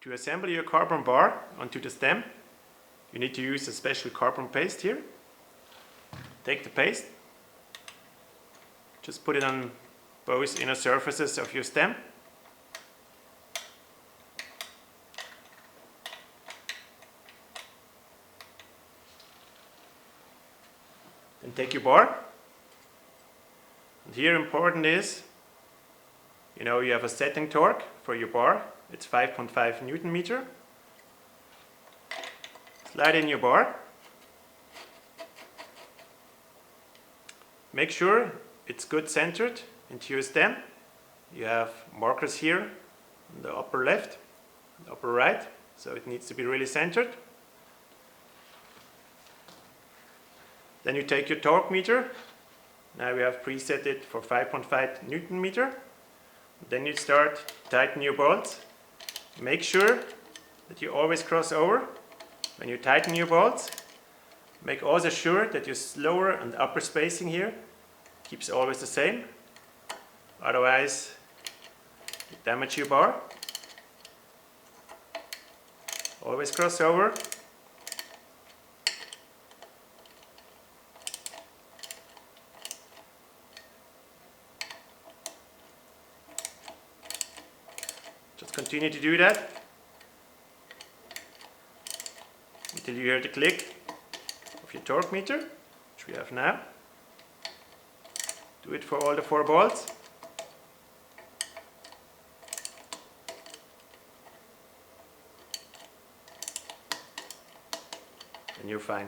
To assemble your carbon bar onto the stem, you need to use a special carbon paste here. Take the paste, just put it on both inner surfaces of your stem. Then take your bar. And here important is, you have a setting torque for your bar. It's 5.5 Newton meter. Slide in your bar. Make sure it's good centered into your stem. You have markers here on the upper left and upper right, so it needs to be really centered. Then you take your torque meter. Now we have preset it for 5.5 Newton meter. Then you start tighten your bolts. Make sure that you always cross over when you tighten your bolts. Make also sure that your lower and upper spacing here keeps always the same. Otherwise, you damage your bar. Always cross over. Just continue to do that until you hear the click of your torque meter, which we have now. Do it for all the 4 bolts. And you're fine.